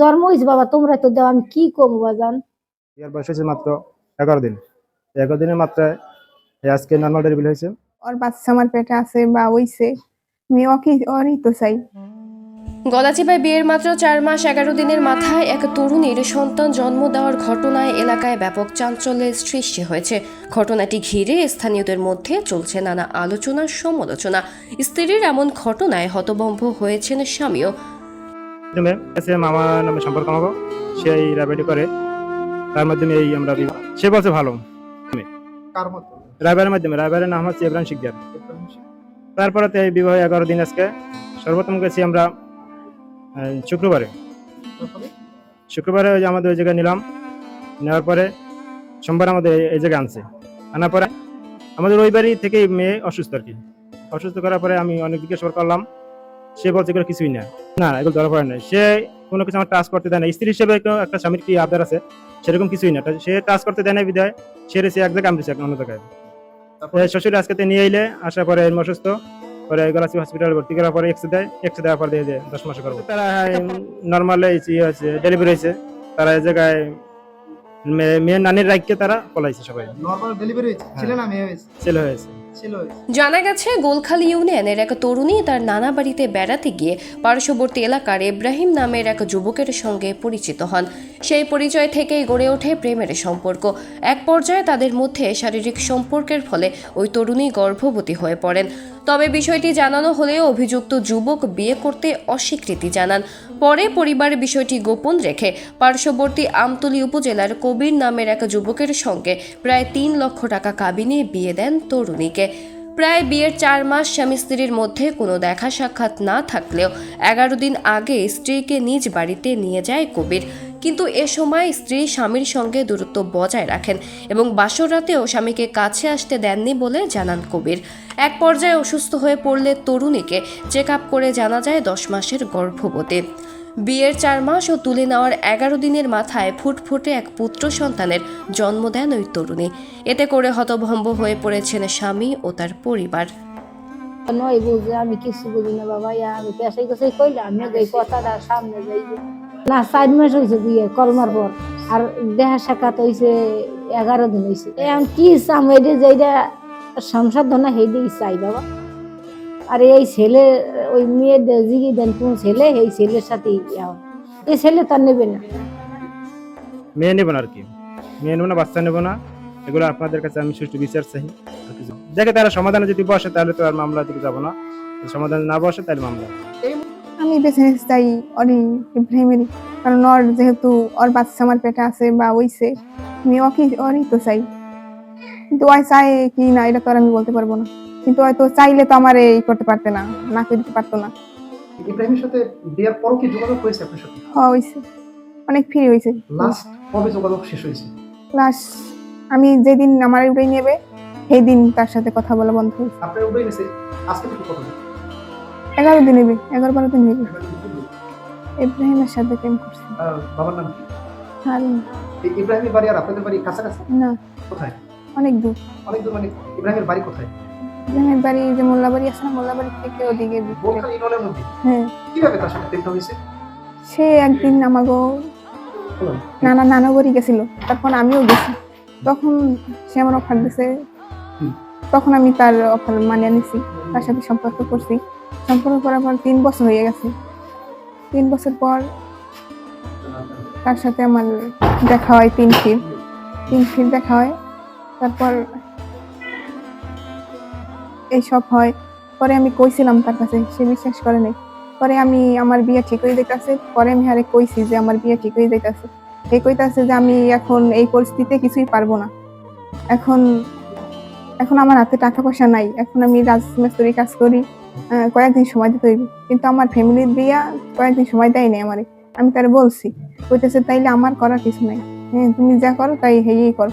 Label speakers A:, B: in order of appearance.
A: জন্ম হয়েছে বাবা, তোমরা তো দাও, আমি কি করবো বাজান।
B: এর বয়স হয়েছে মাত্র 11 দিন। 11 দিনের মাত্রায় আজকে নর্মাল ডেলিভারি হয়েছে।
C: ওর বাচ্চা আমার পেটে আছে বা হইছে, আমি ওরই তো চাই।
D: গলাচিপায় বিয়ের মাত্র 4 মাস 11 দিনের মাথায় এক তরুণীর সন্তান জন্ম দেওয়ার ঘটনায় এলাকায় ব্যাপক চাঞ্চল্যের সৃষ্টি হয়েছে। ঘটনাটি ঘিরে স্থানীয়দের মধ্যে চলছে নানা আলোচনা সমালোচনা। স্ত্রীর এমন ঘটনায় হতভম্ব হয়েছেন স্বামীও।
B: মামা নামে সম্পর্ক আমাকে সেই রাবেটি করে, তার মাধ্যমে এই আমরা সে বলছে ভালো রাইবারের মাধ্যমে। রাইবারের নাম হচ্ছে ইব্রাহিম শিকদার। তারপরে তো এই বিবাহ 11 দিন। আজকে সর্বপ্রথম গেছি আমরা শুক্রবারে ওই যে আমাদের ওই জায়গায় নিলাম। নেওয়ার পরে সোমবার আমাদের এই জায়গায় আনার পরে আমাদের ওই বাড়ি থেকে মেয়ে অসুস্থ আর কি। অসুস্থ করার পরে আমি অনেক জিজ্ঞাসা করলাম, সে বলছে এগুলো কিছুই না, এগুলো ধরা পড়ে না। সে কোনো কিছু আমার টাচ করতে দেয় না। স্ত্রী হিসেবে একটা স্বামীর কি আবদার আছে, সেরকম কিছুই না। সে টাচ করতে দেয় না বিদায় সে রেছে এক জায়গায়, আমি রেছি অন্য জায়গায়। শ্বশুর আজকে নিয়ে এলে আসার পরে অসুস্থ পরে গলাচি হসপিটালে ভর্তি করার পরে এক্সরে দেওয়ার পর দিয়ে 10 মাসে করবো। তারা নর্মাল ডেলিভারি হয়েছে। তারা এই জায়গায় মেয়ের নানির রাইখকে তারা পলাইছে। সবাই নর্মাল ডেলিভারি হয়েছে, ছেলে না মেয়ে হয়েছে? ছেলে হয়েছে।
D: জানা গেছে গোলখালী ইউনিয়নের এক তরুণী তার নানা বাড়িতে বেড়াতে গিয়ে পার্শ্ববর্তী এলাকার ইব্রাহিম নামের এক যুবকের সঙ্গে পরিচিত হন। সেই পরিচয় থেকেই গড়ে ওঠে প্রেমের সম্পর্ক। এক পর্যায়ে তাদের মধ্যে শারীরিক সম্পর্কের ফলে ওই তরুণী গর্ভবতী হয়ে পড়েন। তবে বিষয়টি জানানো হলেও অভিযুক্ত যুবক বিয়ে করতে অস্বীকৃতি জানান। পরে পরিবার বিষয়টি গোপন রেখে পার্শ্ববর্তী আমতলী উপজেলার কবির নামের এক যুবকের সঙ্গে প্রায় 3 লক্ষ টাকা কাবিনে বিয়ে দেন তরুণীকে। প্রায় বিয়ের 4 মাস স্বামী স্ত্রীর মধ্যে কোনো দেখা সাক্ষাৎ না থাকলেও 11 দিন আগে স্ত্রীকে নিজ বাড়িতে নিয়ে যায় কবির। কিন্তু এ সময় স্ত্রী স্বামীর সঙ্গে দূরত্ব বজায় রাখেন এবং বাসর রাতেও স্বামীকে কাছে আসতে দেননি বলে জানান কবির। এক পর্যায়ে অসুস্থ হয়ে পড়লে তরুণীকে চেক আপ করে জানা যায় 10 মাসের গর্ভবতী। বিয়ের 4 মাস ও তুলে নেওয়ার 11 দিনের মাথায় ফুটফুটে এক পুত্র সন্তানের জন্ম দেন ওই তরুণী। এতে করে হতভম্ব হয়ে পড়েছেন স্বামী ও তার পরিবার।
A: নয় বুঝে আমি কিছু বুঝি না বাবা, আমি পেশাই গেছে কইলে আমি এই কথাটা সামনে যাই না। 4 মাস হয়েছে বিয়ে কলমার পর, আর দেখা সাক্ষাৎ হয়েছে 11 দিন হয়েছে। এখন কি চাম এটা যেটা সংসার না সেইটাই চাই বাবা। আর এই ছেলে ওই মেয়ে জিগি দেন কোন ছেলে, এই ছেলের সাথে এই ছেলে তার নেবে না,
B: মেয়ে নেব না আর কি। মেয়ে নেব না, বাচ্চা নেব না। এগুলো আপনাদের কাছে আমি সুষ্ঠু বিচার চাই। দেখে তারা সমাধানে যদি বসে তাহলে তো আর মামলা দিকে যাবো না, সমাধান না বসে তাহলে মামলা।
C: আমি বেছে চাই ইব্রাহিমেরই, কারণ ওর যেহেতু ওর বাচ্চা আমার পেটে আছে বা হইছে, আমি ওরই তো চাই। কিন্তু ওই চাই কি না এটা তো আর আমি বলতে পারবো না। কিন্তু হয়তো চাইলে তো আমার এই করতে পারতে না, না করে দিতে পারতো না।
E: ইব্রাহিমের সাথে বিয়ের পরও কি যোগাযোগ হয়েছে আপনার সাথে?
C: হ্যাঁ হইছে, অনেক ফ্রি হইছে।
E: লাস্ট কবে যোগাযোগ শেষ হয়েছে?
C: লাস্ট আমি যেদিন আমার উড়াই নেবে সেই দিন তার সাথে কথা বলা বন্ধ হয়েছে।
E: আপনার উড়াই নেছে আজকে থেকে কত দিন?
C: 11 দিন নেবে, 11-12 দিন নেবে। ইব্রাহিমের সাথে প্রেম করছে।
E: বাবার নাম কি?
C: হারুন।
E: ইব্রাহিমের বাড়ি আর আপনাদের বাড়ি কাছাকাছি?
C: না,
E: কোথায়?
C: অনেক দূর।
E: অনেক দূর মানে ইব্রাহিমের বাড়ি কোথায়?
C: ইব্রাহিমের বাড়ি যে মোল্লাবাড়ি আছে না, মোল্লাবাড়ি থেকে ওদিকে।
E: গোলখালী ইউনিয়নের মধ্যে?
C: হ্যাঁ।
E: কিভাবে তার সাথে দেখা হয়েছে?
C: সে একদিন আমাগো নানা বাড়ি গেছিল, তখন আমিও গেছি। তখন সে আমার অফার দিছে, তখন আমি তার অফার মানিয়ে নিছি, তার সাথে সম্পর্ক করছি। সম্পর্ক করার পর 3 বছর হয়ে গেছে। 3 বছর পর তার সাথে আমার দেখা হয় 3 ফির দেখা হয়। তারপর এইসব হয়। পরে আমি কইছিলাম তার কাছে, সে বিশ্বাস করে নাই। পরে আমি আমার বিয়ে ঠিক হয়ে যাইতেছে, পরে আমি আরে কইছি যে আমার বিয়ে ঠিক হয়ে যাইতেছে। এই কইতাছে যে আমি এখন এই পরিস্থিতিতে কিছুই পারবো না, এখন আমার হাতে টাকা পয়সা নাই, এখন আমি রাজমিস্ত্রি কাজ করি, কয়েকদিন সময় দিতে হইবে। কিন্তু আমার ফ্যামিলির বিয়া কয়েকদিন সময় দেয় নাই আমারে। আমি তারে বলছি, কইতেছে তাইলে আমার করার কিছু নাই, হ্যাঁ তুমি যা করো তাই হেই করো।